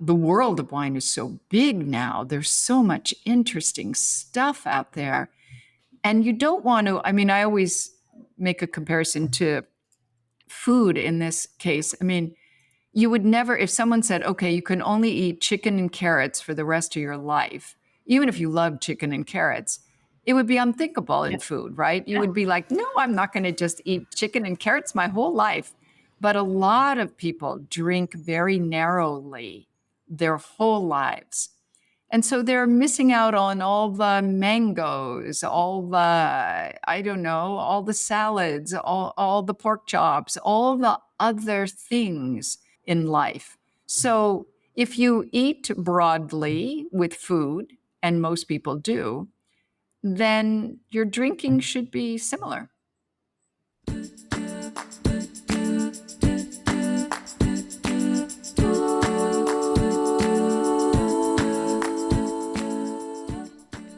the world of wine is so big now. There's so much interesting stuff out there. And you don't want to, I mean, I always make a comparison to food in this case. I mean, you would never, if someone said, okay, you can only eat chicken and carrots for the rest of your life, even if you love chicken and carrots, it would be unthinkable in food, right? You would be like, no, I'm not going to just eat chicken and carrots my whole life. But a lot of people drink very narrowly their whole lives. And so they're missing out on all the mangoes, all the, I don't know, all the salads, all the pork chops, all the other things in life. So if you eat broadly with food, and most people do, then your drinking should be similar.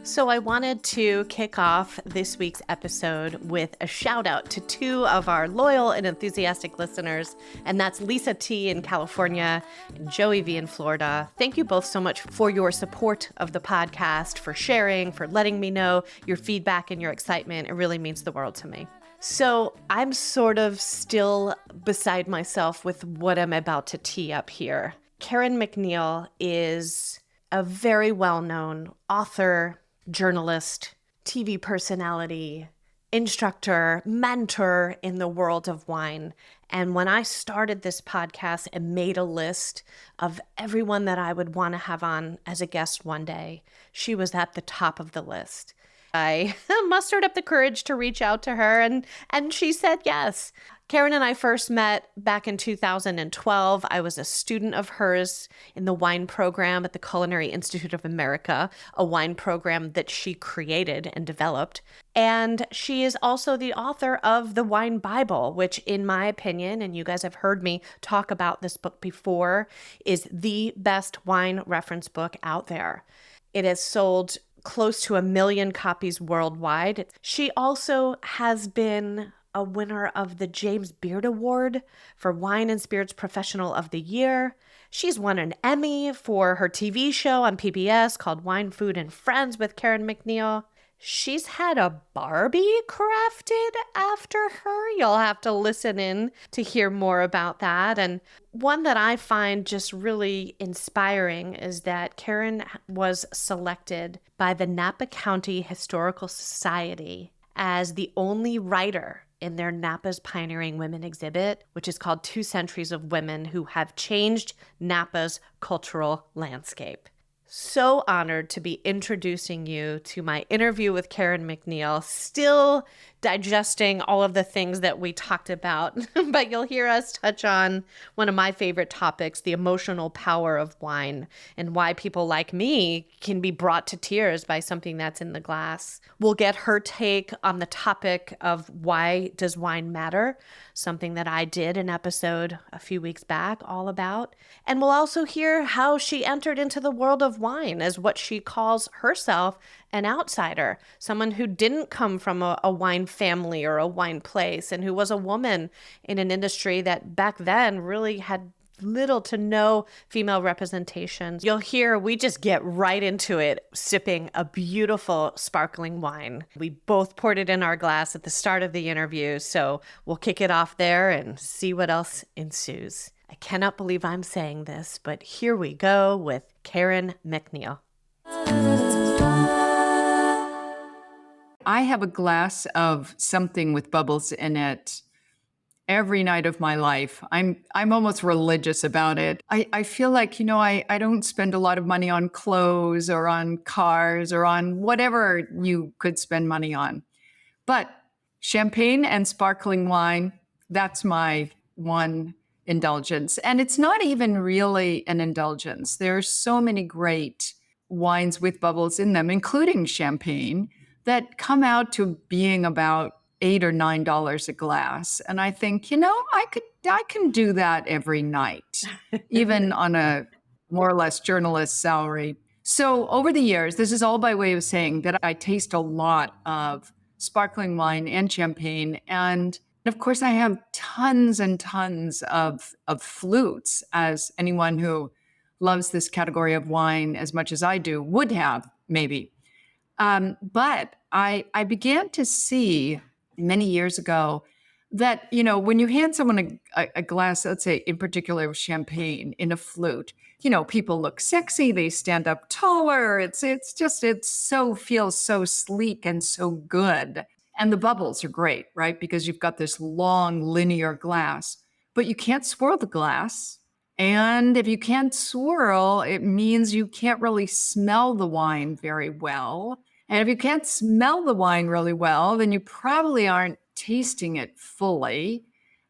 So I wanted to kick off this week's episode with a shout out to two of our loyal and enthusiastic listeners, and that's Lisa T in California and Joey V in Florida. Thank you both so much for your support of the podcast, for sharing, for letting me know your feedback and your excitement. It really means the world to me. So I'm sort of still beside myself with what I'm about to tee up here. Karen MacNeil is a very well-known author, journalist, TV personality, instructor, mentor in the world of wine. And when I started this podcast and made a list of everyone that I would want to have on as a guest one day, she was at the top of the list. I mustered up the courage to reach out to her, and she said yes. Karen and I first met back in 2012. I was a student of hers in the wine program at the Culinary Institute of America, a wine program that she created and developed. And she is also the author of the Wine Bible, which in my opinion, and you guys have heard me talk about this book before, is the best wine reference book out there. It has sold close to 1 million copies worldwide. She also has been a winner of the James Beard Award for Wine and Spirits Professional of the Year. She's won an Emmy for her TV show on PBS called Wine, Food, and Friends with Karen MacNeil. She's had a Barbie crafted after her. You'll have to listen in to hear more about that. And one that I find just really inspiring is that Karen was selected by the Napa County Historical Society as the only writer in their Napa's Pioneering Women exhibit, which is called 2 Centuries of Women Who Have Changed Napa's Cultural Landscape. So honored to be introducing you to my interview with Karen MacNeil, still digesting all of the things that we talked about, but you'll hear us touch on one of my favorite topics, the emotional power of wine and why people like me can be brought to tears by something that's in the glass. We'll get her take on the topic of why does wine matter, something that I did an episode a few weeks back all about. And we'll also hear how she entered into the world of wine as what she calls herself an outsider, someone who didn't come from a wine family or a wine place, and who was a woman in an industry that back then really had little to no female representation. You'll hear we just get right into it, sipping a beautiful sparkling wine. We both poured it in our glass at the start of the interview, so we'll kick it off there and see what else ensues. I cannot believe I'm saying this, but here we go with Karen MacNeil. I have a glass of something with bubbles in it every night of my life. I'm almost religious about it. I feel like, I don't spend a lot of money on clothes or on cars or on whatever you could spend money on. But champagne and sparkling wine, that's my one indulgence. And it's not even really an indulgence. There are so many great wines with bubbles in them, including champagne, that come out to being about $8 or $9 a glass. And I think, I can do that every night, even on a more or less journalist salary. So over the years, this is all by way of saying that I taste a lot of sparkling wine and champagne. And of course, I have tons and tons of flutes, as anyone who loves this category of wine as much as I do, would have maybe. But I began to see many years ago that, when you hand someone a glass, let's say in particular of champagne in a flute, people look sexy, they stand up taller. It so feels so sleek and so good. And the bubbles are great, right? Because you've got this long linear glass, but you can't swirl the glass. And if you can't swirl, it means you can't really smell the wine very well. And if you can't smell the wine really well, then you probably aren't tasting it fully.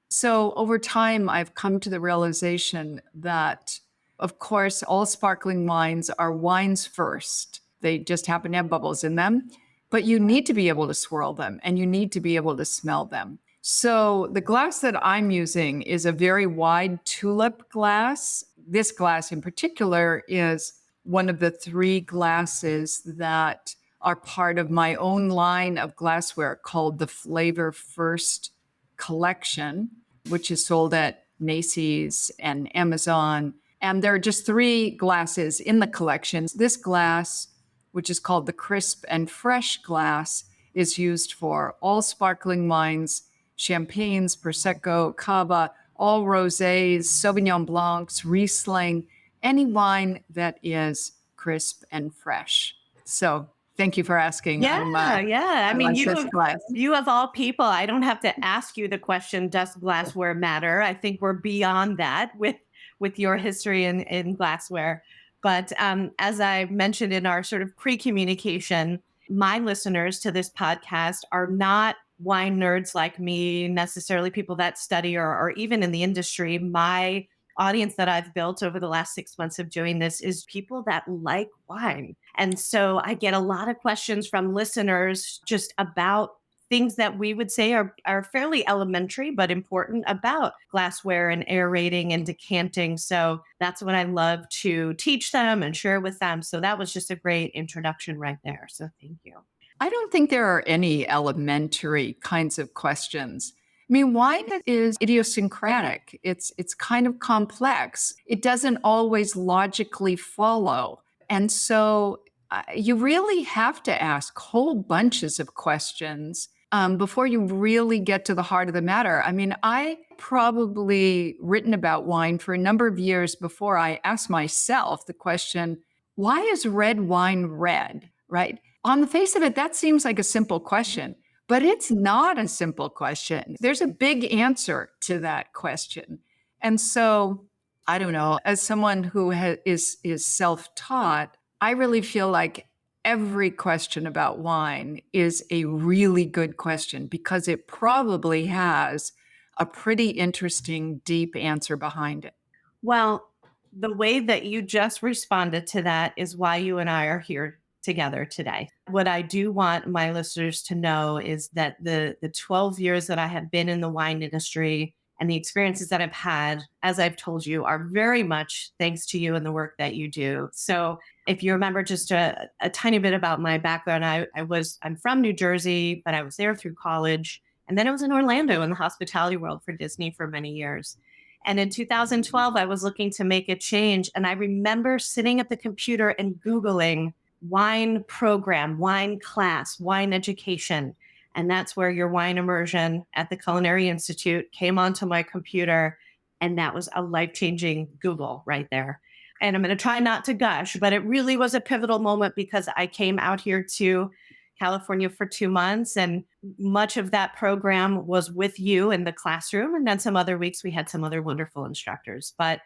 So over time, I've come to the realization that, of course, all sparkling wines are wines first. They just happen to have bubbles in them, but you need to be able to swirl them and you need to be able to smell them. So the glass that I'm using is a very wide tulip glass. This glass in particular is one of the 3 glasses that are part of my own line of glassware called the Flavor First collection, which is sold at Macy's and Amazon. And there are just 3 glasses in the collection. This glass, which is called the Crisp and Fresh glass, is used for all sparkling wines, champagnes, Prosecco, Cava, all rosés, Sauvignon Blancs, Riesling, any wine that is crisp and fresh. So thank you for asking. Yeah. I mean, like this glass. you of all people, I don't have to ask you the question, does glassware matter? I think we're beyond that with your history in glassware. But as I mentioned in our sort of pre-communication, my listeners to this podcast are not wine nerds like me, necessarily people that study or even in the industry. My audience that I've built over the last 6 months of doing this is people that like wine. And so I get a lot of questions from listeners just about things that we would say are fairly elementary, but important about glassware and aerating and decanting. So that's what I love to teach them and share with them. So that was just a great introduction right there. So thank you. I don't think there are any elementary kinds of questions. I mean, wine is idiosyncratic. It's kind of complex. It doesn't always logically follow. And so you really have to ask whole bunches of questions before you really get to the heart of the matter. I mean, I probably written about wine for a number of years before I asked myself the question, why is red wine red, right? On the face of it, that seems like a simple question, but it's not a simple question. There's a big answer to that question. And so, I don't know, as someone who is self-taught, I really feel like every question about wine is a really good question because it probably has a pretty interesting, deep answer behind it. Well, the way that you just responded to that is why you and I are here together today. What I do want my listeners to know is that the 12 years that I have been in the wine industry and the experiences that I've had, as I've told you, are very much thanks to you and the work that you do. So if you remember just a tiny bit about my background, I'm from New Jersey, but I was there through college. And then I was in Orlando in the hospitality world for Disney for many years. And in 2012, I was looking to make a change. And I remember sitting at the computer and Googling wine program, wine class, wine education. And that's where your wine immersion at the Culinary Institute came onto my computer. And that was a life-changing Google right there. And I'm going to try not to gush, but it really was a pivotal moment because I came out here to California for 2 months. And much of that program was with you in the classroom. And then some other weeks, we had some other wonderful instructors. But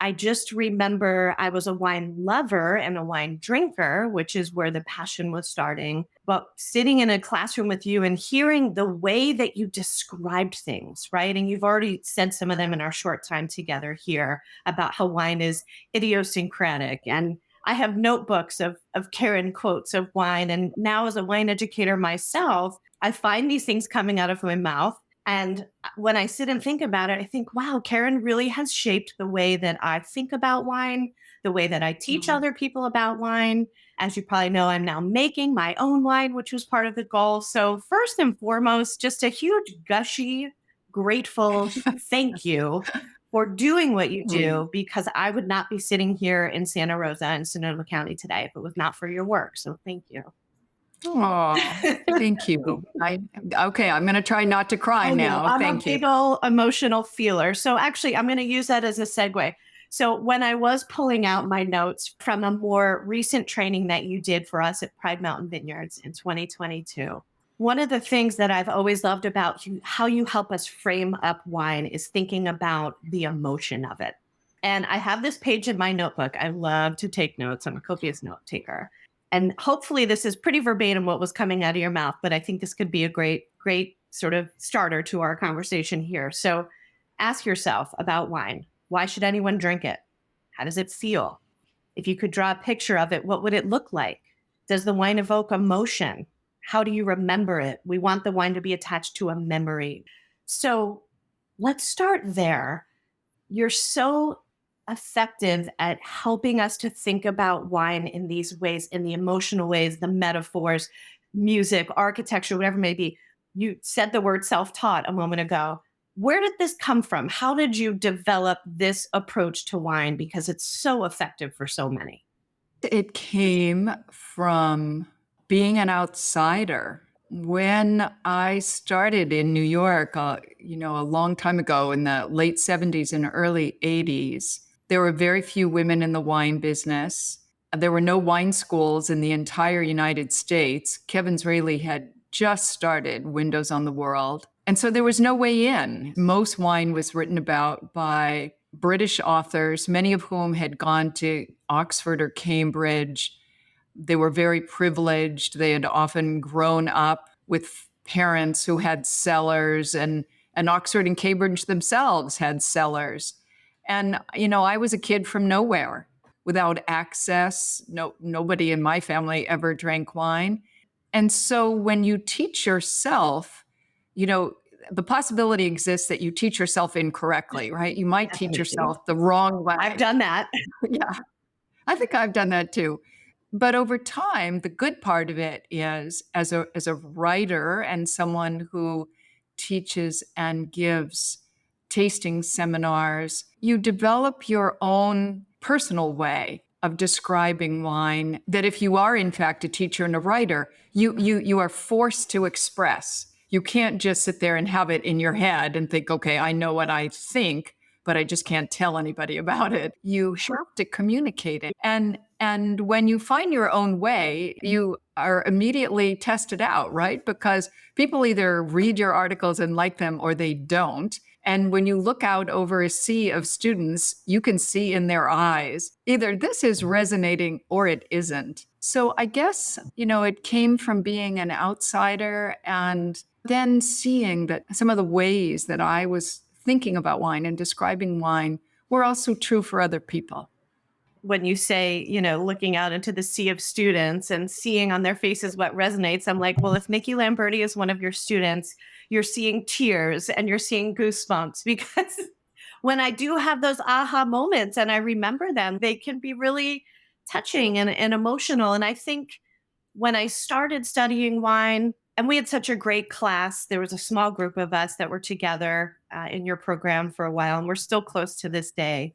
I just remember I was a wine lover and a wine drinker, which is where the passion was starting. But sitting in a classroom with you and hearing the way that you described things, right? And you've already said some of them in our short time together here about how wine is idiosyncratic. And I have notebooks of Karen quotes of wine. And now as a wine educator myself, I find these things coming out of my mouth. And when I sit and think about it, I think, wow, Karen really has shaped the way that I think about wine, the way that I teach other people about wine. As you probably know, I'm now making my own wine, which was part of the goal. So first and foremost, just a huge, gushy, grateful thank you for doing what you Mm. do, because I would not be sitting here in Santa Rosa and Sonoma County today if it was not for your work. So thank you. Oh, thank you. Okay, I'm going to try not to cry I know. now. I'm a Thank you. big ol' emotional feeler. So actually, I'm going to use that as a segue. So when I was pulling out my notes from a more recent training that you did for us at Pride Mountain Vineyards in 2022, one of the things that I've always loved about you, how you help us frame up wine, is thinking about the emotion of it. And I have this page in my notebook. I love to take notes. I'm a copious note taker. And hopefully this is pretty verbatim what was coming out of your mouth, but I think this could be a great sort of starter to our conversation here. So ask yourself about wine. Why should anyone drink it? How does it feel? If you could draw a picture of it, what would it look like? Does the wine evoke emotion? How do you remember it? We want the wine to be attached to a memory. So let's start there. You're so effective at helping us to think about wine in these ways, in the emotional ways, the metaphors, music, architecture, whatever it may be. You said the word self taught a moment ago. Where did this come from? How did you develop this approach to wine? Because it's so effective for so many. It came from being an outsider. When I started in New York, a long time ago in the late 70s and early 80s, there were very few women in the wine business. There were no wine schools in the entire United States. Kevin Zraly had just started Windows on the World. And so there was no way in. Most wine was written about by British authors, many of whom had gone to Oxford or Cambridge. They were very privileged. They had often grown up with parents who had cellars, and Oxford and Cambridge themselves had cellars. And, I was a kid from nowhere without access. Nobody in my family ever drank wine. And so when you teach yourself, you know, the possibility exists that you teach yourself incorrectly, right? You might teach Definitely. yourself the wrong I've way. done that. Yeah, I think I've done that too. But over time, the good part of it is as a writer and someone who teaches and gives tasting seminars, you develop your own personal way of describing wine that if you are in fact a teacher and a writer, you are forced to express. You can't just sit there and have it in your head and think, okay, I know what I think, but I just can't tell anybody about it. You have to communicate it. And when you find your own way, you are immediately tested out, right? Because people either read your articles and like them or they don't. And when you look out over a sea of students, you can see in their eyes either this is resonating or it isn't. So I guess, it came from being an outsider and then seeing that some of the ways that I was thinking about wine and describing wine were also true for other people. When you say, looking out into the sea of students and seeing on their faces what resonates, I'm like, well, if Nikki Lamberti is one of your students, you're seeing tears and you're seeing goosebumps because when I do have those aha moments and I remember them, they can be really touching and emotional. And I think when I started studying wine, and we had such a great class, there was a small group of us that were together in your program for a while, and we're still close to this day.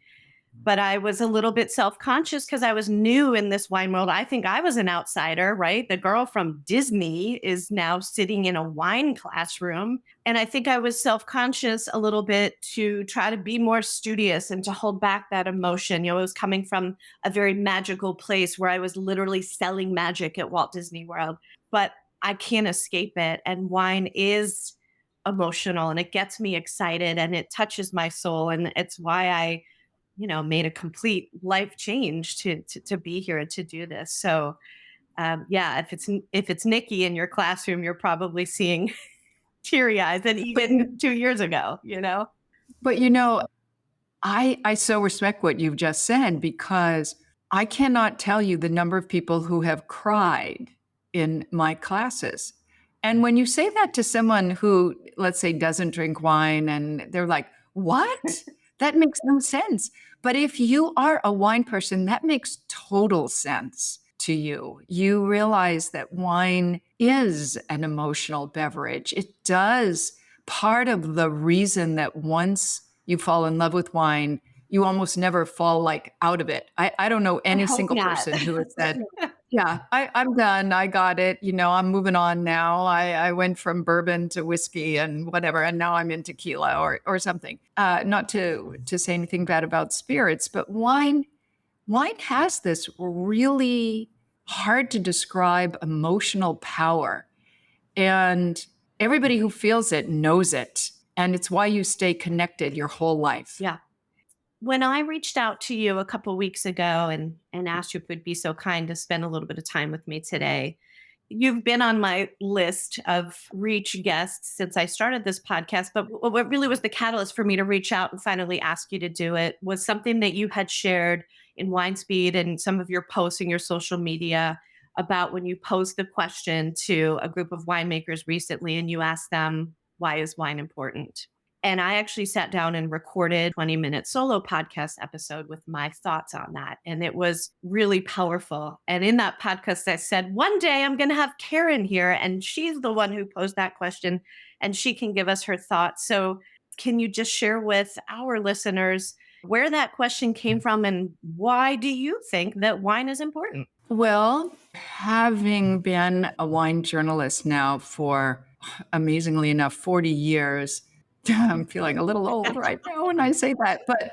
But I was a little bit self-conscious because I was new in this wine world. I think I was an outsider, right? The girl from Disney is now sitting in a wine classroom. And I think I was self-conscious a little bit to try to be more studious and to hold back that emotion. It was coming from a very magical place where I was literally selling magic at Walt Disney World. But I can't escape it. And wine is emotional and it gets me excited and it touches my soul. And it's why I made a complete life change to be here and to do this. So yeah, if it's Nikki in your classroom, you're probably seeing teary eyes, and even 2 years ago. But I so respect what you've just said because I cannot tell you the number of people who have cried in my classes. And when you say that to someone who, let's say, doesn't drink wine and they're like, what? That makes no sense. But if you are a wine person, that makes total sense to you. You realize that wine is an emotional beverage. It does. Part of the reason that once you fall in love with wine, you almost never fall like out of it. I don't know I any hope single not. person who has said, yeah, I'm done. I got it. I'm moving on now. I went from bourbon to whiskey and whatever, and now I'm in tequila or something. Not to say anything bad about spirits, but wine has this really hard to describe emotional power. And everybody who feels it knows it. And it's why you stay connected your whole life. Yeah. When I reached out to you a couple weeks ago and asked you if you'd be so kind to spend a little bit of time with me today, you've been on my list of reach guests since I started this podcast. But what really was the catalyst for me to reach out and finally ask you to do it was something that you had shared in Wine Speed and some of your posts in your social media about when you posed the question to a group of winemakers recently and you asked them, why is wine important? And I actually sat down and recorded 20-minute solo podcast episode with my thoughts on that. And it was really powerful. And in that podcast, I said, one day I'm going to have Karen here, and she's the one who posed that question, and she can give us her thoughts. So can you just share with our listeners where that question came from and why do you think that wine is important? Well, having been a wine journalist now for, amazingly enough, 40 years, I'm feeling a little old right now when I say that. But,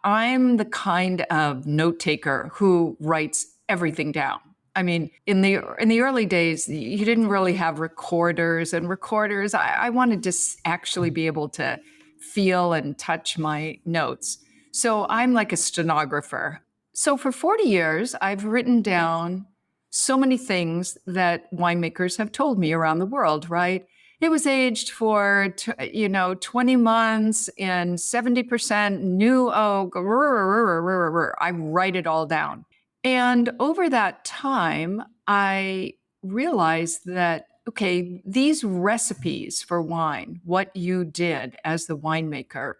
I'm the kind of note taker who writes everything down. I mean, in the early days, you didn't really have recorders and recorders. I wanted to actually be able to feel and touch my notes. So I'm like a stenographer. So for 40 years, I've written down so many things that winemakers have told me around the world, right? It was aged for, 20 months in 70% new oak. I write it all down. And over that time, I realized that, okay, these recipes for wine, what you did as the winemaker,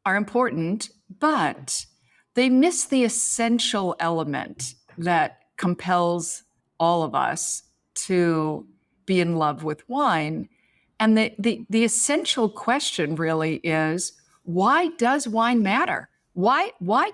are important, but they miss the essential element that compels all of us to be in love with wine. And the essential question really is, why does wine matter? Why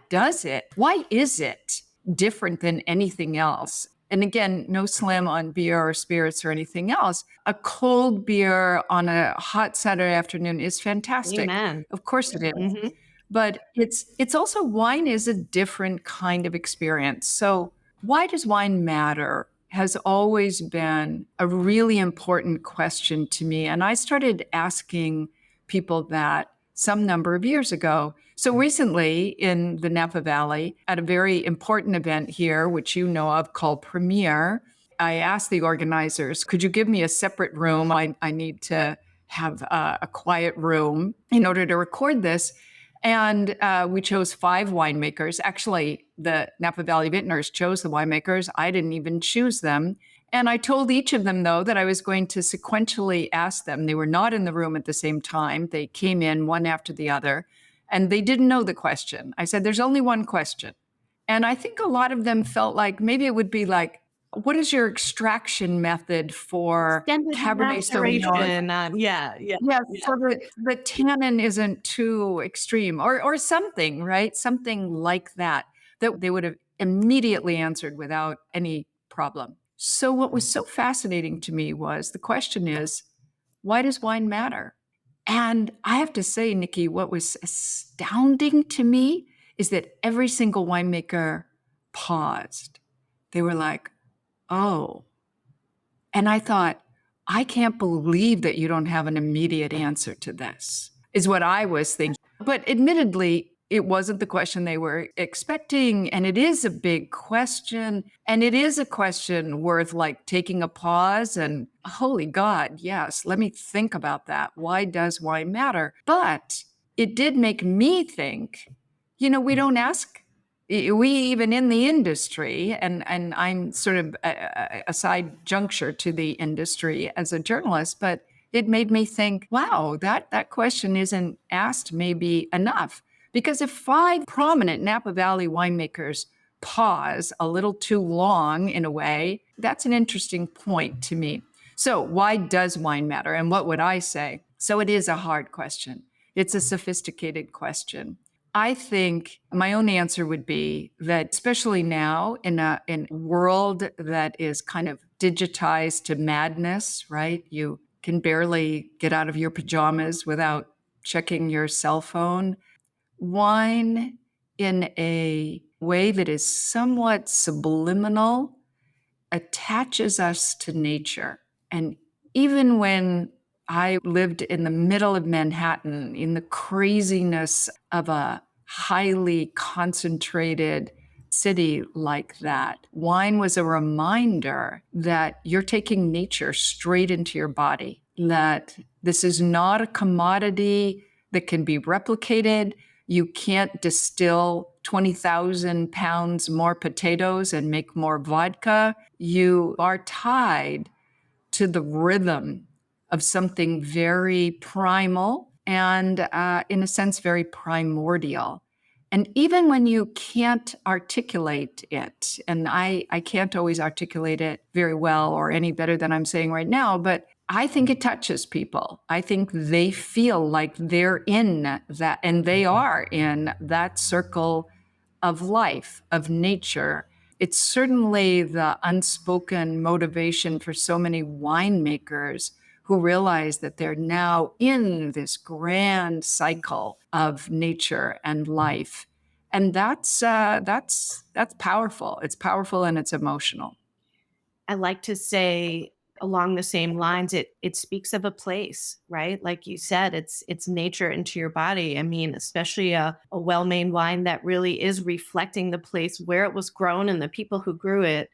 does it? Why is it different than anything else? And again, no slam on beer or spirits or anything else. A cold beer on a hot Saturday afternoon is fantastic. Amen. Of course it is. Mm-hmm. But it's also, wine is a different kind of experience. So why does wine matter has always been a really important question to me. And I started asking people that some number of years ago. So recently in the Napa Valley, at a very important event here, which you know of, called Premiere, I asked the organizers, could you give me a separate room? I need to have a quiet room in order to record this. And we chose 5 winemakers. Actually, the Napa Valley Vintners chose the winemakers. I didn't even choose them. And I told each of them, though, that I was going to sequentially ask them. They were not in the room at the same time. They came in one after the other, and they didn't know the question. I said, there's only one question. And I think a lot of them felt like maybe it would be like, what is your extraction method for Extended Cabernet Sauvignon? maceration. Yeah. Yes, so the tannin isn't too extreme or something, right? Something like that they would have immediately answered without any problem. So what was so fascinating to me was the question is, why does wine matter? And I have to say, Nikki, what was astounding to me is that every single winemaker paused. They were like, oh. And I thought, I can't believe that you don't have an immediate answer to this, is what I was thinking. But admittedly, it wasn't the question they were expecting. And it is a big question. And it is a question worth like taking a pause and, holy God, yes, let me think about that. Why does wine matter? But it did make me think, we don't ask. We even in the industry, and I'm sort of a side juncture to the industry as a journalist, but it made me think, wow, that question isn't asked maybe enough. Because if 5 prominent Napa Valley winemakers pause a little too long in a way, that's an interesting point to me. So why does wine matter? And what would I say? So it is a hard question. It's a sophisticated question. I think my own answer would be that, especially now in a world that is kind of digitized to madness, right? You can barely get out of your pajamas without checking your cell phone. Wine, in a way that is somewhat subliminal, attaches us to nature. And even when I lived in the middle of Manhattan, in the craziness of a highly concentrated city like that, wine was a reminder that you're taking nature straight into your body, that this is not a commodity that can be replicated. You can't distill 20,000 pounds more potatoes and make more vodka. You are tied to the rhythm of something very primal and, in a sense, very primordial. And even when you can't articulate it, and I can't always articulate it very well or any better than I'm saying right now, but I think it touches people. I think they feel like they're in that, and they are in that circle of life, of nature. It's certainly the unspoken motivation for so many winemakers who realize that they're now in this grand cycle of nature and life. And that's powerful. It's powerful and it's emotional. I like to say along the same lines, it speaks of a place, right? Like you said, it's nature into your body. I mean, especially a well-made wine that really is reflecting the place where it was grown and the people who grew it.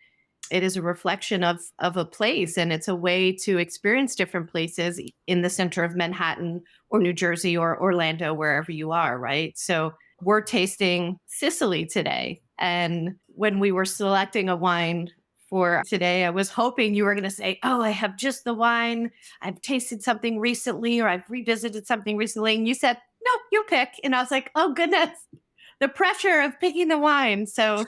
It is a reflection of a place, and it's a way to experience different places in the center of Manhattan or New Jersey or Orlando, wherever you are, right? So we're tasting Sicily today. And when we were selecting a wine for today, I was hoping you were going to say, oh, I have just the wine. I've tasted something recently, or I've revisited something recently. And you said, no, you pick. And I was like, oh, goodness, the pressure of picking the wine. So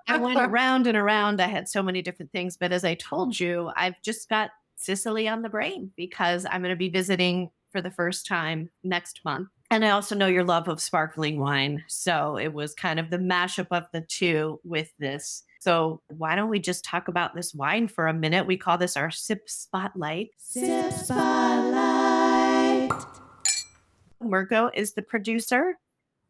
I went around and around. I had so many different things. But as I told you, I've just got Sicily on the brain because I'm going to be visiting for the first time next month. And I also know your love of sparkling wine. So it was kind of the mashup of the two with this. So why don't we just talk about this wine for a minute? We call this our sip spotlight. Sip spotlight. Mirko is the producer.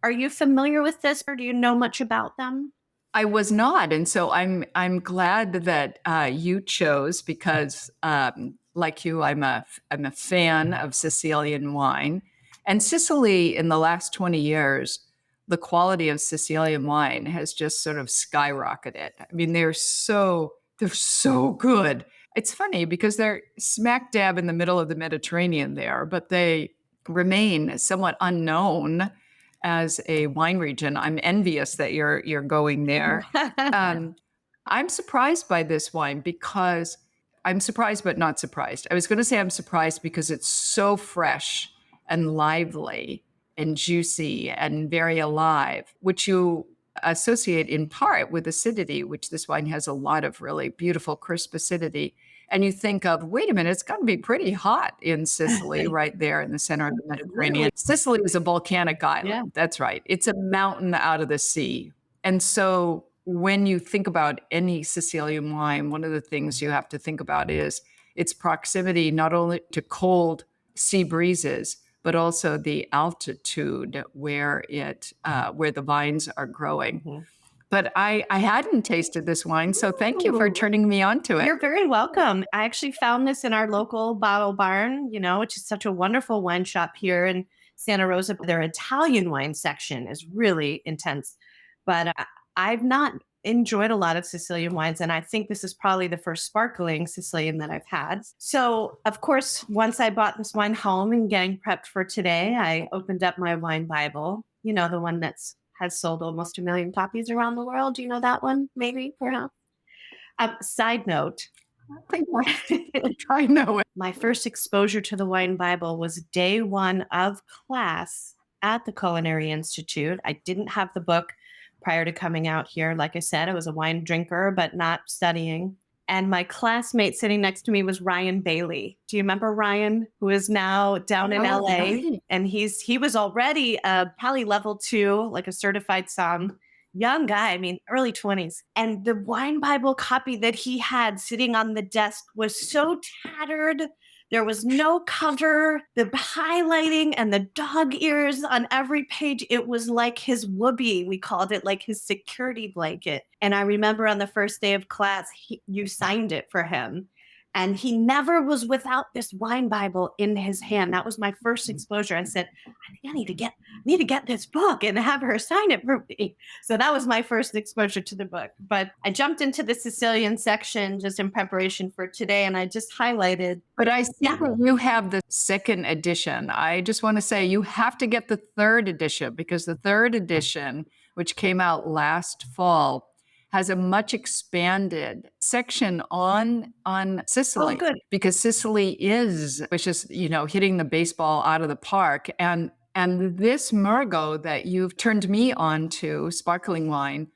Are you familiar with this, or do you know much about them? I was not, and so I'm glad that you chose because, like you, I'm a fan of Sicilian wine, and Sicily in the last 20 years, the quality of Sicilian wine has just sort of skyrocketed. I mean, they're so good. It's funny because they're smack dab in the middle of the Mediterranean there, but they remain somewhat unknown as a wine region. I'm envious that you're going there. I'm surprised by this wine because I'm surprised but not surprised. I was going to say I'm surprised because it's so fresh and lively and juicy and very alive, which you associate in part with acidity, which this wine has a lot of really beautiful, crisp acidity. And you think of, wait a minute, it's got to be pretty hot in Sicily, right there in the center of the Mediterranean. Sicily is a volcanic island. Yeah. That's right. It's a mountain out of the sea. And so when you think about any Sicilian wine, one of the things you have to think about is its proximity not only to cold sea breezes, but also the altitude where the vines are growing. Mm-hmm. But I hadn't tasted this wine, so thank you for turning me on to it. You're very welcome. I actually found this in our local bottle barn, which is such a wonderful wine shop here in Santa Rosa. Their Italian wine section is really intense, but I've not enjoyed a lot of Sicilian wines, and I think this is probably the first sparkling Sicilian that I've had. So, of course, once I bought this wine home and getting prepped for today, I opened up my wine Bible, the one has sold almost 1 million copies around the world. Do you know that one? Maybe, perhaps. Side note. I know it. My first exposure to the Wine Bible was day one of class at the Culinary Institute. I didn't have the book prior to coming out here. Like I said, I was a wine drinker, but not studying. And my classmate sitting next to me was Ryan Bailey. Do you remember Ryan, who is now down in Oh, LA? right. And he was already a Pali level 2, like a certified som. Young guy, I mean, early 20s. And the wine Bible copy that he had sitting on the desk was so tattered. There was no cover, the highlighting and the dog ears on every page. It was like his whoopee. We called it like his security blanket. And I remember on the first day of class, you signed it for him. And he never was without this wine Bible in his hand. That was my first exposure. I said, I need to get this book and have her sign it for me. So that was my first exposure to the book. But I jumped into the Sicilian section just in preparation for today, and I just highlighted. But I see that you have the second edition. I just want to say you have to get the third edition, because the third edition, which came out last fall, has a much expanded section on Sicily. Oh, good. Because Sicily is, which is, hitting the baseball out of the park. And this Murgo that you've turned me on to, sparkling wine,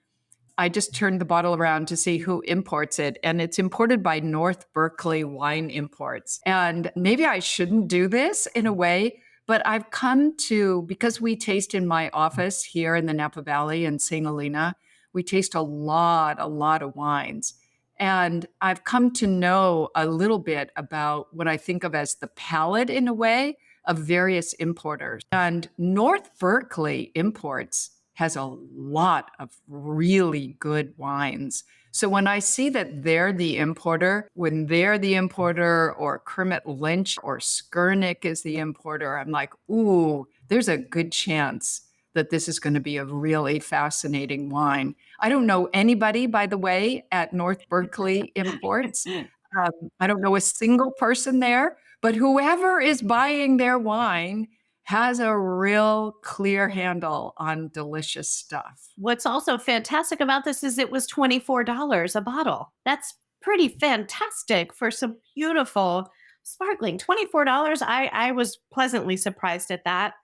I just turned the bottle around to see who imports it, and it's imported by North Berkeley Wine Imports. And maybe I shouldn't do this in a way, but I've come to, because we taste in my office here in the Napa Valley in St. Helena, we taste a lot of wines. And I've come to know a little bit about what I think of as the palate, in a way, of various importers. And North Berkeley Imports has a lot of really good wines. So when I see that they're the importer, or Kermit Lynch or Skurnik is the importer, I'm like, ooh, there's a good chance that this is going to be a really fascinating wine. I don't know anybody, by the way, at North Berkeley Imports. I don't know a single person there, but whoever is buying their wine has a real clear handle on delicious stuff. What's also fantastic about this is it was $24 a bottle. That's pretty fantastic for some beautiful sparkling. $24. I was pleasantly surprised at that.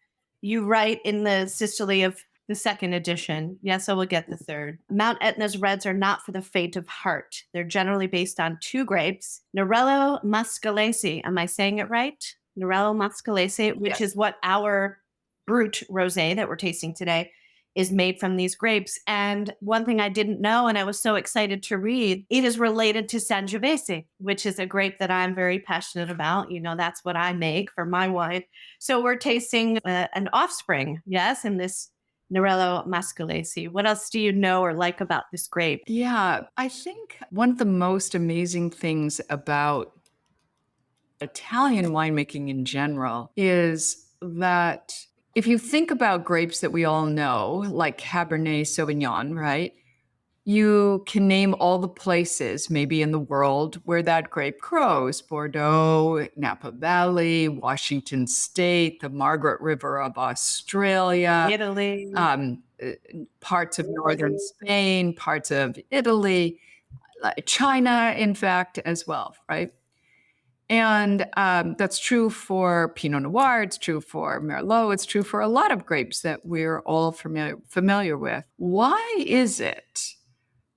You write in the Sicily of the second edition. Yes, I will get the third. Mount Etna's reds are not for the faint of heart. They're generally based on 2 grapes, Nerello Mascalese. Am I saying it right? Nerello Mascalese, which is what our Brut rosé that we're tasting today is made from these grapes. And one thing I didn't know, and I was so excited to read, it is related to Sangiovese, which is a grape that I'm very passionate about. That's what I make for my wine. So we're tasting an offspring, yes, in this Nerello Mascalese. What else do you know or like about this grape? Yeah, I think one of the most amazing things about Italian winemaking in general is that if you think about grapes that we all know, like Cabernet Sauvignon, right? You can name all the places maybe in the world where that grape grows: Bordeaux, Napa Valley, Washington State, the Margaret River of Australia, Italy. Parts of northern Spain, parts of Italy, China, in fact, as well, right? And that's true for Pinot Noir, it's true for Merlot, it's true for a lot of grapes that we're all familiar with. Why is it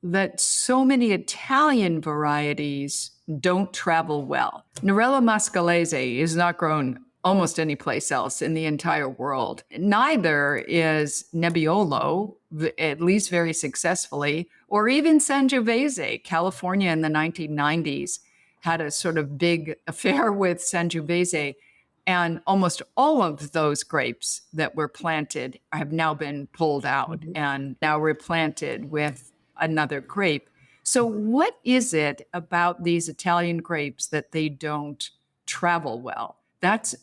that so many Italian varieties don't travel well? Nerello Mascalese is not grown almost any place else in the entire world. Neither is Nebbiolo, at least very successfully, or even Sangiovese. California in the 1990s had a sort of big affair with Sangiovese, and almost all of those grapes that were planted have now been pulled out and now replanted with another grape. So what is it about these Italian grapes that they don't travel well? That's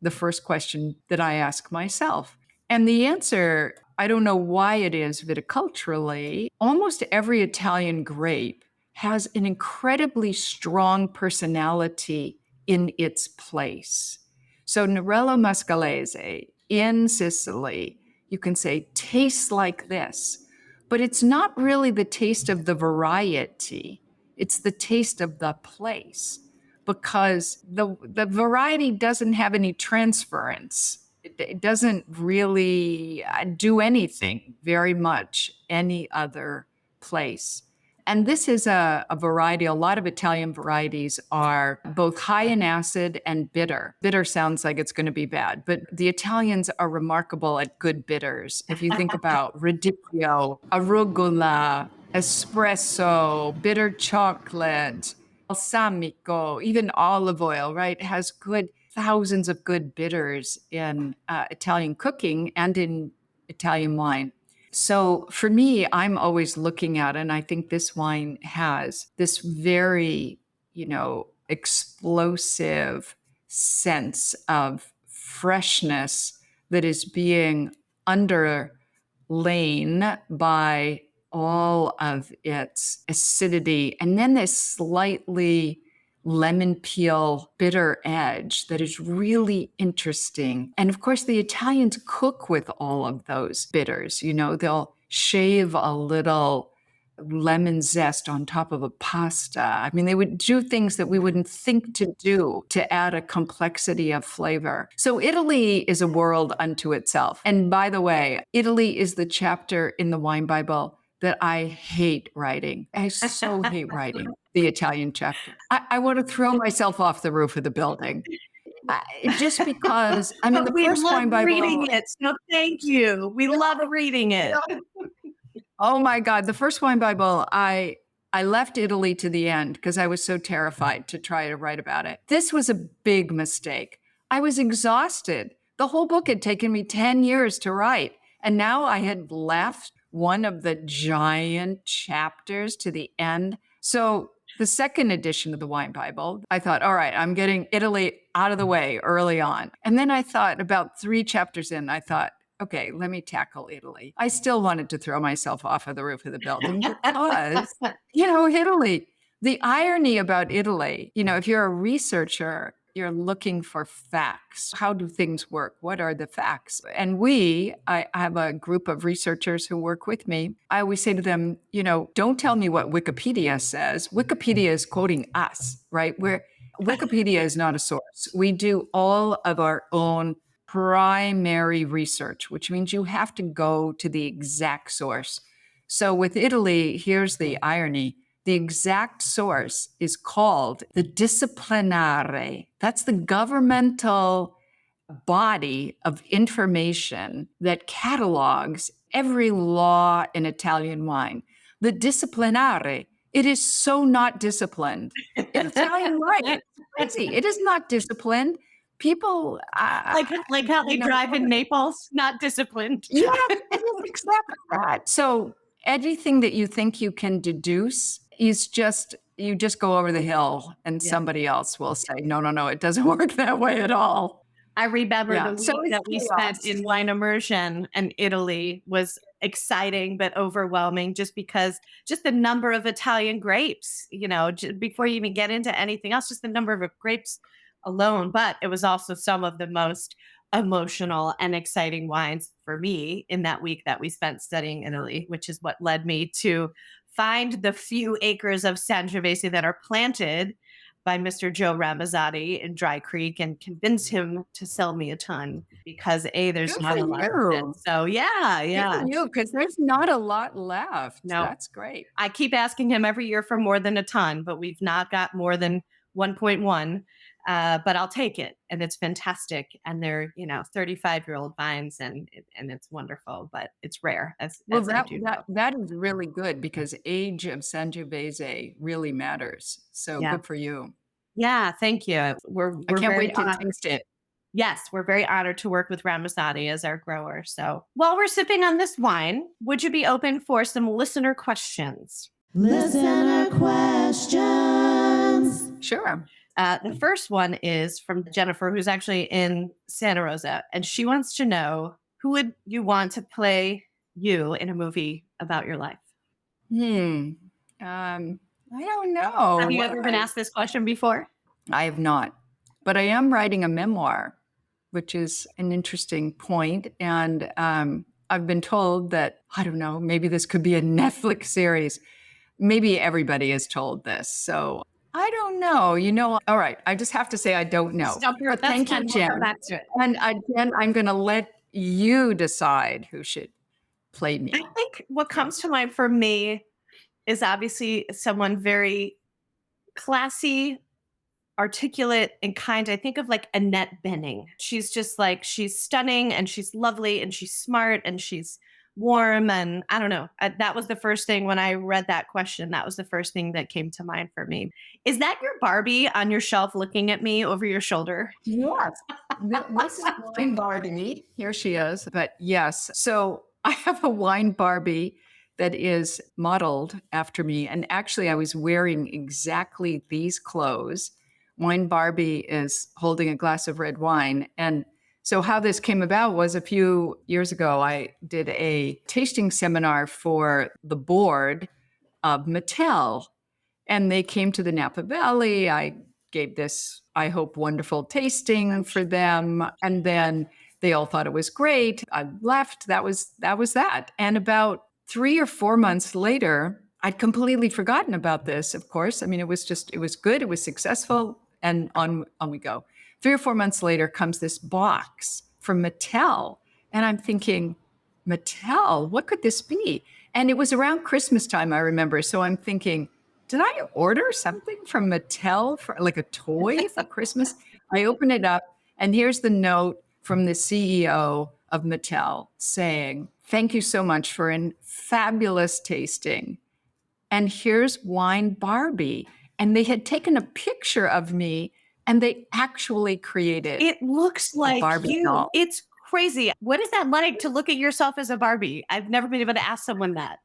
the first question that I ask myself. And the answer, I don't know why it is viticulturally, almost every Italian grape has an incredibly strong personality in its place. So Nerello Mascalese in Sicily, you can say, tastes like this, but it's not really the taste of the variety. It's the taste of the place, because the variety doesn't have any transference. It doesn't really do anything very much any other place. And this is a variety. A lot of Italian varieties are both high in acid and bitter. Bitter sounds like it's going to be bad, but the Italians are remarkable at good bitters. If you think about radicchio, arugula, espresso, bitter chocolate, balsamico, even olive oil, right, has thousands of good bitters in Italian cooking and in Italian wine. So for me, I'm always looking at, and I think this wine has this very, explosive sense of freshness that is being underlain by all of its acidity. And then this slightly lemon peel bitter edge that is really interesting. And of course, the Italians cook with all of those bitters. They'll shave a little lemon zest on top of a pasta. I mean, they would do things that we wouldn't think to do to add a complexity of flavor. So Italy is a world unto itself. And by the way, Italy is the chapter in the Wine Bible that I hate writing. I so hate writing the Italian chapter. I want to throw myself off the roof of the building. Just because, I mean, the first Wine Bible. Reading it, so thank you. We love reading it. Oh my God, the first Wine Bible, I left Italy to the end because I was so terrified to try to write about it. This was a big mistake. I was exhausted. The whole book had taken me 10 years to write. And now I had left one of the giant chapters to the end. So the second edition of the Wine Bible, I thought, all right, I'm getting Italy out of the way early on. And then I thought about 3 chapters in, I thought, okay, let me tackle Italy. I still wanted to throw myself off of the roof of the building because, Italy, the irony about Italy, if you're a researcher, you're looking for facts. How do things work? What are the facts? And I have a group of researchers who work with me. I always say to them, don't tell me what Wikipedia says. Wikipedia is quoting us, right? Wikipedia is not a source. We do all of our own primary research, which means you have to go to the exact source. So with Italy, here's the irony. The exact source is called the Disciplinare. That's the governmental body of information that catalogs every law in Italian wine. The Disciplinare. It is so not disciplined. In Italian wine, it's crazy. It is not disciplined. People like how they drive in Naples, not disciplined. Yeah, it is exactly that. So everything that you think you can deduce is you just go over the hill and somebody else will say, no, it doesn't work that way at all. I remember the week that we spent in wine immersion in Italy was exciting but overwhelming just because the number of Italian grapes, before you even get into anything else, just the number of grapes alone. But it was also some of the most emotional and exciting wines for me in that week that we spent studying Italy, which is what led me to find the few acres of Sangiovese that are planted by Mr. Joe Ramazzotti in Dry Creek and convince him to sell me a ton because there's Good not a lot of it. So yeah. Because there's not a lot left. No. That's great. I keep asking him every year for more than a ton, but we've not got more than 1.1. But I'll take it, and it's fantastic. And they're 35-year-old vines, and it's wonderful, but it's rare. That is really good because age of Sangiovese really matters. So good for you. Yeah, thank you. I can't wait to taste it. Yes, we're very honored to work with Ramazzotti as our grower. So while we're sipping on this wine, would you be open for some listener questions? Listener questions. Sure. The first one is from Jennifer, who's actually in Santa Rosa, and she wants to know, who would you want to play you in a movie about your life? I don't know. Have you ever been asked this question before? I have not, but I am writing a memoir, which is an interesting point. And I've been told that, I don't know, maybe this could be a Netflix series. Maybe everybody is told this. So I don't know. All right. I just have to say I don't know. Thank you, Jen. We'll come back to it. And Jen, I'm going to let you decide who should play me. I think what comes to mind for me is obviously someone very classy, articulate, and kind. I think of like Annette Bening. She's just like, she's stunning and she's lovely and she's smart and she's warm. And I don't know. That was the first thing when I read that question. That was the first thing that came to mind for me. Is that your Barbie on your shelf looking at me over your shoulder? Yes. This is Wine Barbie. Here she is. But yes, so I have a Wine Barbie that is modeled after me. And actually, I was wearing exactly these clothes. Wine Barbie is holding a glass of red wine. And so, how this came about was a few years ago, I did a tasting seminar for the board of Mattel. And they came to the Napa Valley. I gave this, I hope, wonderful tasting for them. And then they all thought it was great. I left. That was that. And about 3 or 4 months later, I'd completely forgotten about this, of course. I mean, it was good. It was successful. And on we go. 3 or 4 months later comes this box from Mattel. And I'm thinking, Mattel, what could this be? And it was around Christmas time, I remember. So I'm thinking, did I order something from Mattel for like a toy for Christmas? I open it up, and here's the note from the CEO of Mattel saying, "Thank you so much for a fabulous tasting. And here's Wine Barbie." And they had taken a picture of me, and they actually created It looks like Barbie you. doll. It's crazy. What is that like to look at yourself as a Barbie? I've never been able to ask someone that.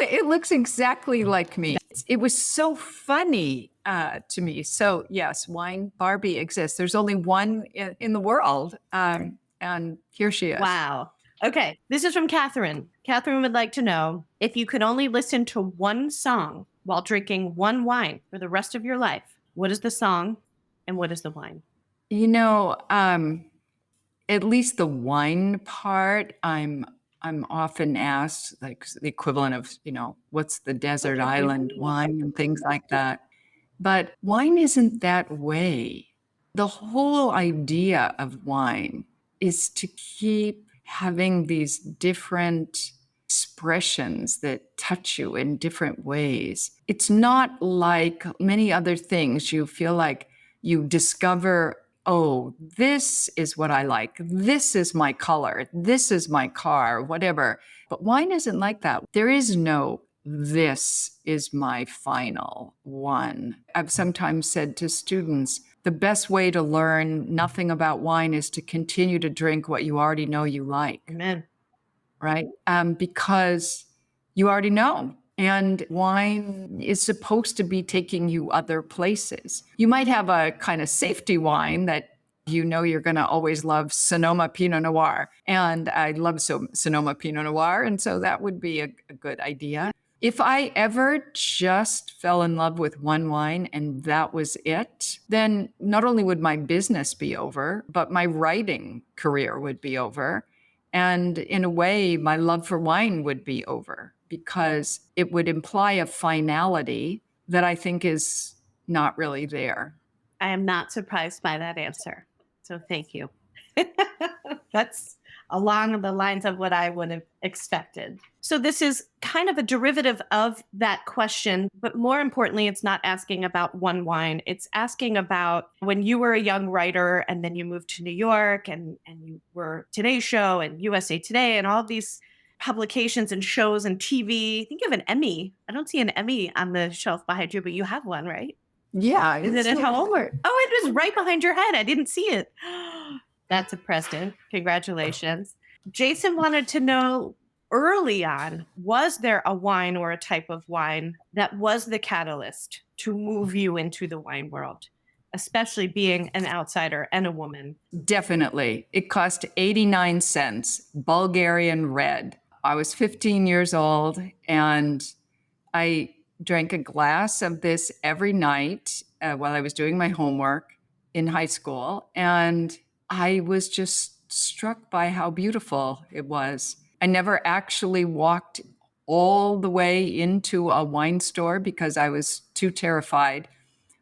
It looks exactly like me. It was so funny to me. So, yes, Wine Barbie exists. There's only one in the world. And here she is. Wow. Okay. This is from Catherine. Catherine would like to know if you could only listen to one song while drinking one wine for the rest of your life, what is the song and what is the wine? You know, at least the wine part, I'm often asked, like the equivalent of, what's the desert island wine and things like that. But wine isn't that way. The whole idea of wine is to keep having these different expressions that touch you in different ways. It's not like many other things. You feel like you discover, oh, this is what I like. This is my color. This is my car, whatever. But wine isn't like that. There is no, this is my final one. I've sometimes said to students, the best way to learn nothing about wine is to continue to drink what you already know you like. Amen. Right? Because you already know. And wine is supposed to be taking you other places. You might have a kind of safety wine that you know you're going to always love Sonoma Pinot Noir. And I love Sonoma Pinot Noir. And so that would be a good idea. If I ever just fell in love with one wine and that was it, then not only would my business be over, but my writing career would be over. And in a way, my love for wine would be over because it would imply a finality that I think is not really there. I am not surprised by that answer. So thank you. That's along the lines of what I would have expected. So this is kind of a derivative of that question, but more importantly, it's not asking about one wine. It's asking about when you were a young writer and then you moved to New York and you were Today Show and USA Today and all these publications and shows and TV. I think you have an Emmy. I don't see an Emmy on the shelf behind you, but you have one, right? Yeah. Is it at home? Oh, it was right behind your head. I didn't see it. That's impressive. Congratulations. Jason wanted to know early on, was there a wine or a type of wine that was the catalyst to move you into the wine world, especially being an outsider and a woman? Definitely. It cost 89 cents, Bulgarian red. I was 15 years old and I drank a glass of this every night while I was doing my homework in high school. And I was just struck by how beautiful it was. I never actually walked all the way into a wine store because I was too terrified.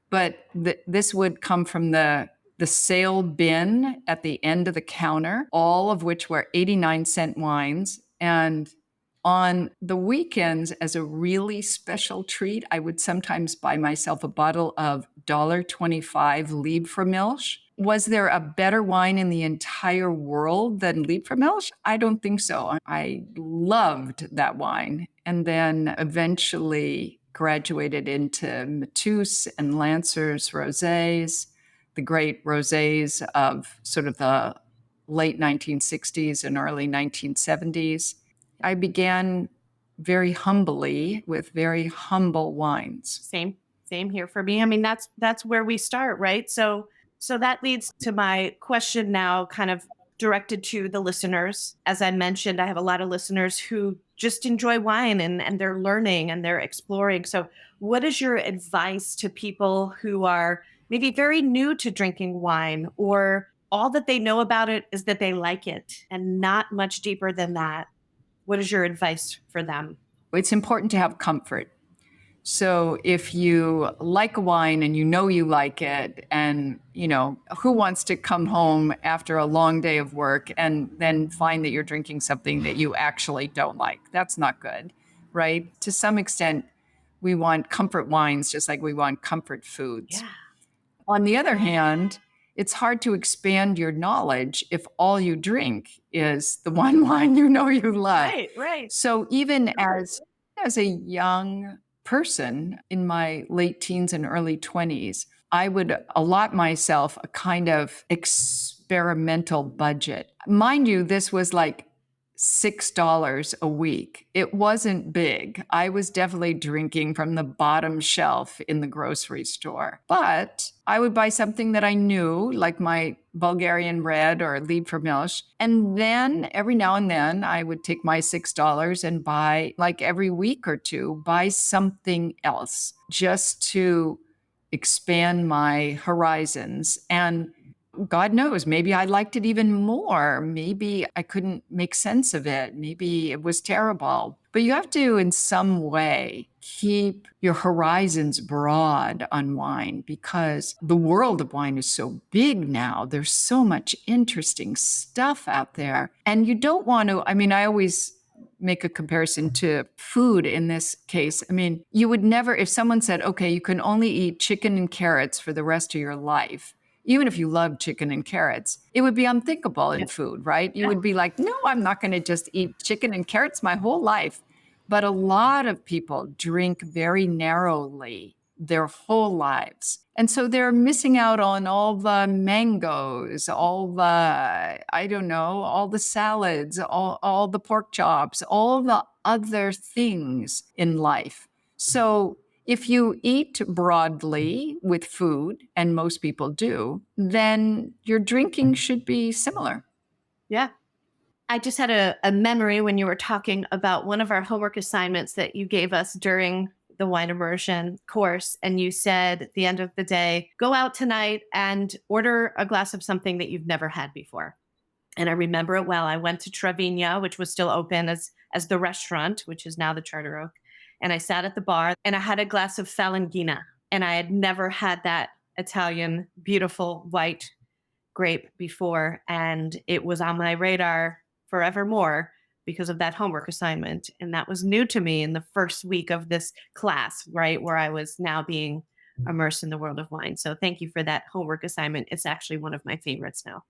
But this would come from the sale bin at the end of the counter, all of which were 89-cent wines. And On the weekends, as a really special treat, I would sometimes buy myself a bottle of $1.25 Liebfraumilch. Was there a better wine in the entire world than Liebfraumilch? I don't think so. I loved that wine. And then eventually graduated into Matus and Lancer's rosés, the great rosés of sort of the late 1960s and early 1970s. I began very humbly with very humble wines. Same here for me. I mean, that's where we start, right? So that leads to my question now, kind of directed to the listeners. As I mentioned, I have a lot of listeners who just enjoy wine and they're learning and they're exploring. So what is your advice to people who are maybe very new to drinking wine, or all that they know about it is that they like it and not much deeper than that? What is your advice for them? It's important to have comfort. So if you like a wine and you like it, and who wants to come home after a long day of work and then find that you're drinking something that you actually don't like? That's not good, right? To some extent, we want comfort wines just like we want comfort foods. Yeah. On the other hand, it's hard to expand your knowledge if all you drink is the one wine you love. Right. So even as a young person in my late teens and early 20s, I would allot myself a kind of experimental budget. Mind you, this was like $6 a week. It wasn't big. I was definitely drinking from the bottom shelf in the grocery store. But I would buy something that I knew, like my Bulgarian red or Liebfraumilch. And then every now and then I would take my $6 and buy, like every week or two, buy something else just to expand my horizons. And God knows, maybe I liked it even more. Maybe I couldn't make sense of it. Maybe it was terrible. But you have to, in some way, keep your horizons broad on wine because the world of wine is so big now. There's so much interesting stuff out there. And you don't want to, I always make a comparison to food in this case. You would never, if someone said, okay, you can only eat chicken and carrots for the rest of your life, even if you love chicken and carrots, it would be unthinkable in food, right? You would be like, no, I'm not going to just eat chicken and carrots my whole life. But a lot of people drink very narrowly their whole lives. And so they're missing out on all the mangoes, all the, all the salads, all the pork chops, all the other things in life. So if you eat broadly with food, and most people do, then your drinking should be similar. Yeah. I just had a memory when you were talking about one of our homework assignments that you gave us during the wine immersion course. And you said at the end of the day, go out tonight and order a glass of something that you've never had before. And I remember it well. I went to Travagna, which was still open as the restaurant, which is now the Charter Oak. And I sat at the bar and I had a glass of Falanghina. And I had never had that Italian, beautiful white grape before. And it was on my radar forevermore because of that homework assignment. And that was new to me in the first week of this class, right, where I was now being immersed in the world of wine. So thank you for that homework assignment. It's actually one of my favorites now.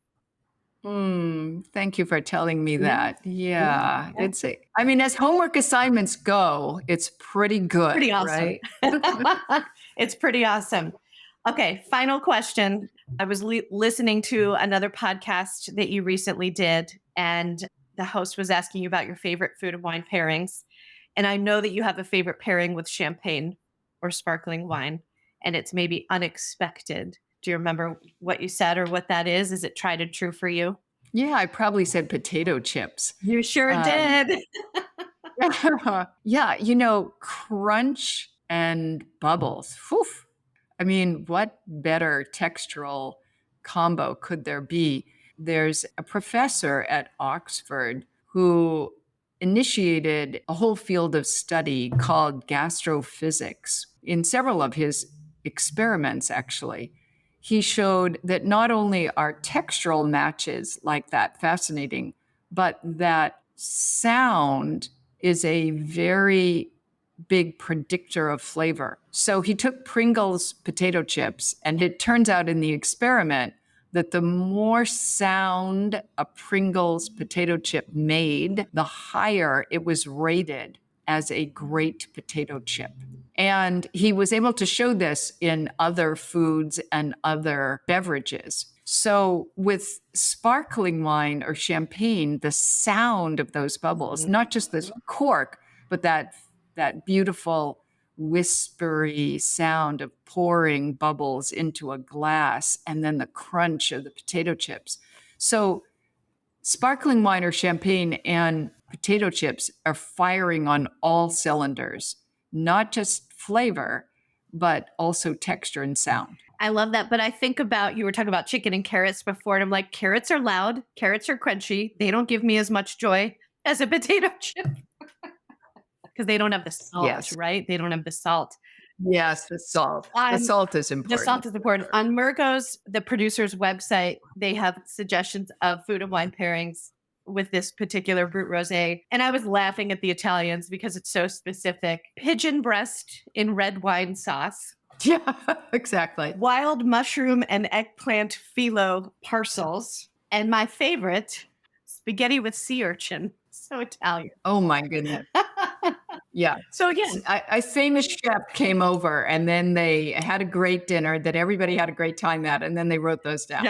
Thank you for telling me that. Yeah. It's, as homework assignments go, it's pretty good. Pretty awesome. Right? It's pretty awesome. Okay, final question. I was listening to another podcast that you recently did, and the host was asking you about your favorite food and wine pairings. And I know that you have a favorite pairing with champagne or sparkling wine, and it's maybe unexpected. Do you remember what you said or what that is? Is it tried and true for you? Yeah, I probably said potato chips. You sure did. Yeah, crunch and bubbles. Whew. What better textural combo could there be? There's a professor at Oxford who initiated a whole field of study called gastrophysics. In several of his experiments, actually, he showed that not only are textural matches like that fascinating, but that sound is a very big predictor of flavor. So he took Pringles potato chips, and it turns out in the experiment that the more sound a Pringles potato chip made, the higher it was rated as a great potato chip. And he was able to show this in other foods and other beverages. So with sparkling wine or champagne, the sound of those bubbles, not just the cork, but that beautiful whispery sound of pouring bubbles into a glass and then the crunch of the potato chips. So sparkling wine or champagne and potato chips are firing on all cylinders, not just flavor, but also texture and sound. I love that. But I think about, you were talking about chicken and carrots before, and I'm like, carrots are loud, carrots are crunchy. They don't give me as much joy as a potato chip because they don't have the salt, Yes. right? They don't have the salt. Yes, the salt. The salt is important. The salt is important. On Murgo's, the producer's website, they have suggestions of food and wine pairings with this particular Brut Rosé. And I was laughing at the Italians because it's so specific. Pigeon breast in red wine sauce. Yeah, exactly. Wild mushroom and eggplant phyllo parcels. And my favorite, spaghetti with sea urchin. So Italian. Oh my goodness. Yeah. So again, a famous chef came over, and then they had a great dinner that everybody had a great time at, and then they wrote those down.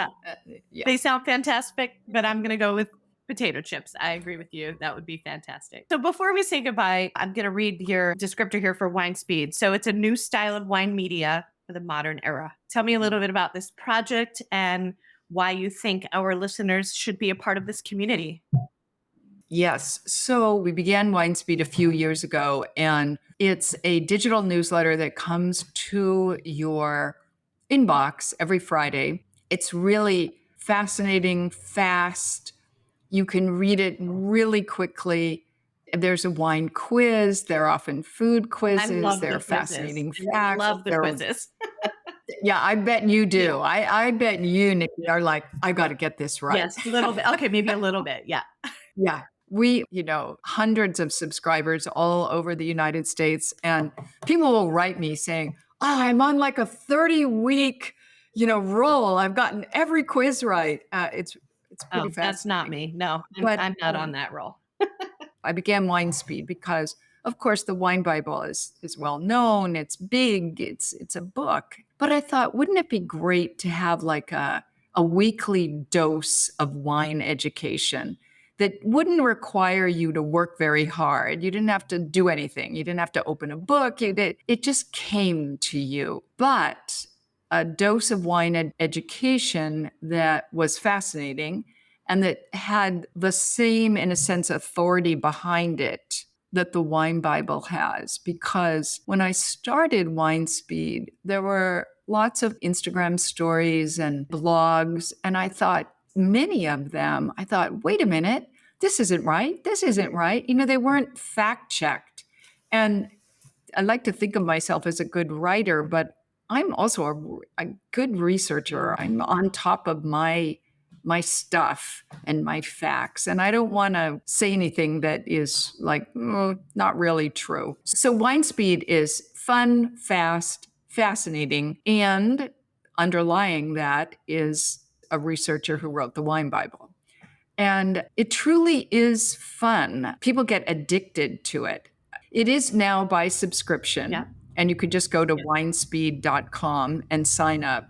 Yeah. They sound fantastic, but I'm going to go with potato chips. I agree with you. That would be fantastic. So before we say goodbye, I'm going to read your descriptor here for Wine Speed. So it's a new style of wine media for the modern era. Tell me a little bit about this project and why you think our listeners should be a part of this community. Yes. So we began Wine Speed a few years ago, and it's a digital newsletter that comes to your inbox every Friday. It's really fascinating, fast. You can read it really quickly. There's a wine quiz. There are often food quizzes. There are fascinating facts. I love the quizzes. Yeah, I bet you do. Yeah. I bet you, Nikki, are like, I got to get this right. Yes, a little bit. Okay, maybe a little bit. Yeah. Yeah. We, hundreds of subscribers all over the United States, and people will write me saying, oh, I'm on like a 30-week, roll. I've gotten every quiz right. It's pretty fascinating. That's not me. No, I'm not on that roll. I began Wine Speed because, of course, the Wine Bible is well known. It's big. It's a book. But I thought, wouldn't it be great to have like a weekly dose of wine education that wouldn't require you to work very hard? You didn't have to do anything. You didn't have to open a book. It just came to you. But a dose of wine education that was fascinating and that had the same, in a sense, authority behind it that the Wine Bible has. Because when I started Wine Speed, there were lots of Instagram stories and blogs, and I thought, many of them, I thought, wait a minute, this isn't right. This isn't right. They weren't fact checked. And I like to think of myself as a good writer, but I'm also a good researcher. I'm on top of my stuff and my facts. And I don't want to say anything that is like, not really true. So Wine Speed is fun, fast, fascinating, and underlying that is a researcher who wrote the Wine Bible. And it truly is fun. People get addicted to it. It is now by subscription. Yeah. And you could just go to winespeed.com and sign up.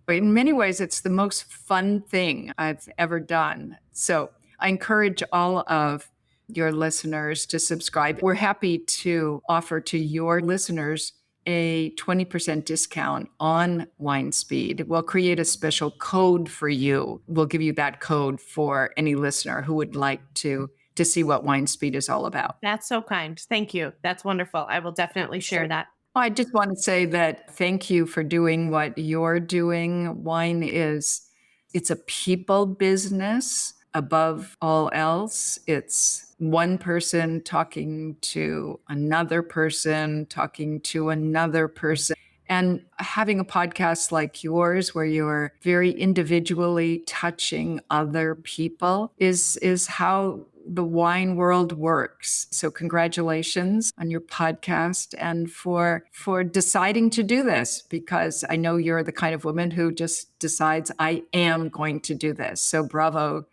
But in many ways, it's the most fun thing I've ever done. So I encourage all of your listeners to subscribe. We're happy to offer to your listeners a 20% discount on Wine Speed. We'll create a special code for you. We'll give you that code for any listener who would like to see what Wine Speed is all about. That's so kind. Thank you. That's wonderful. I will definitely share that. I just want to say that thank you for doing what you're doing. Wine it's a people business above all else. It's one person talking to another person, talking to another person. And having a podcast like yours where you're very individually touching other people is how the wine world works. So congratulations on your podcast and for deciding to do this, because I know you're the kind of woman who just decides, I am going to do this. So brava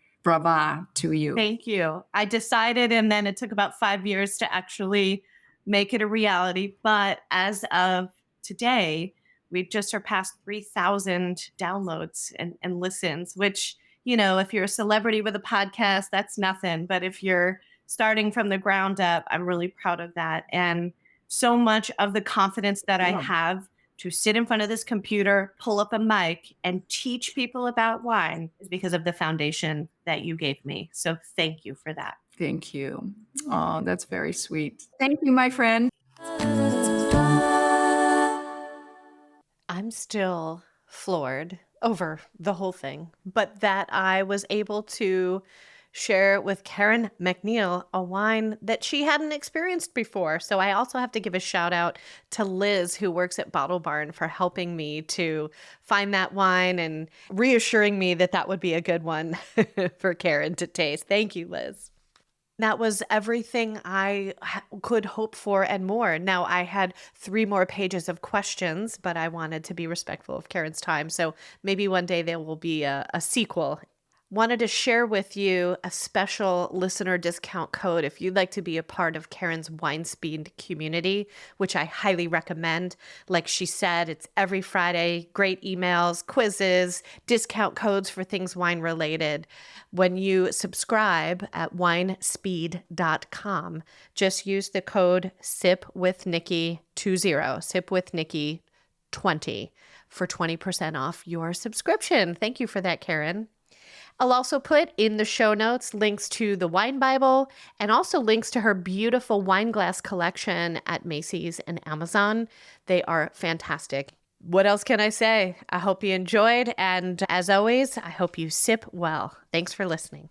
to you. Thank you. I decided, and then it took about 5 years to actually make it a reality. But as of today, we've just surpassed 3,000 downloads and listens, which, if you're a celebrity with a podcast, that's nothing. But if you're starting from the ground up, I'm really proud of that. And so much of the confidence that I have to sit in front of this computer, pull up a mic, and teach people about wine is because of the foundation that you gave me. So thank you for that. Thank you. Oh, that's very sweet. Thank you, my friend. I'm still floored over the whole thing, but that I was able to share with Karen MacNeil a wine that she hadn't experienced before. So I also have to give a shout out to Liz, who works at Bottle Barn, for helping me to find that wine and reassuring me that that would be a good one for Karen to taste. Thank you, Liz. That was everything I could hope for and more. Now, I had 3 more pages of questions, but I wanted to be respectful of Karen's time. So maybe one day there will be a sequel. Wanted to share with you a special listener discount code if you'd like to be a part of Karen's Wine Speed community, which I highly recommend. Like she said, it's every Friday, great emails, quizzes, discount codes for things wine related. When you subscribe at winespeed.com, just use the code SIPWithNikki20, SIPWithNikki20 for 20% off your subscription. Thank you for that, Karen. I'll also put in the show notes links to the Wine Bible and also links to her beautiful wine glass collection at Macy's and Amazon. They are fantastic. What else can I say? I hope you enjoyed. And as always, I hope you sip well. Thanks for listening.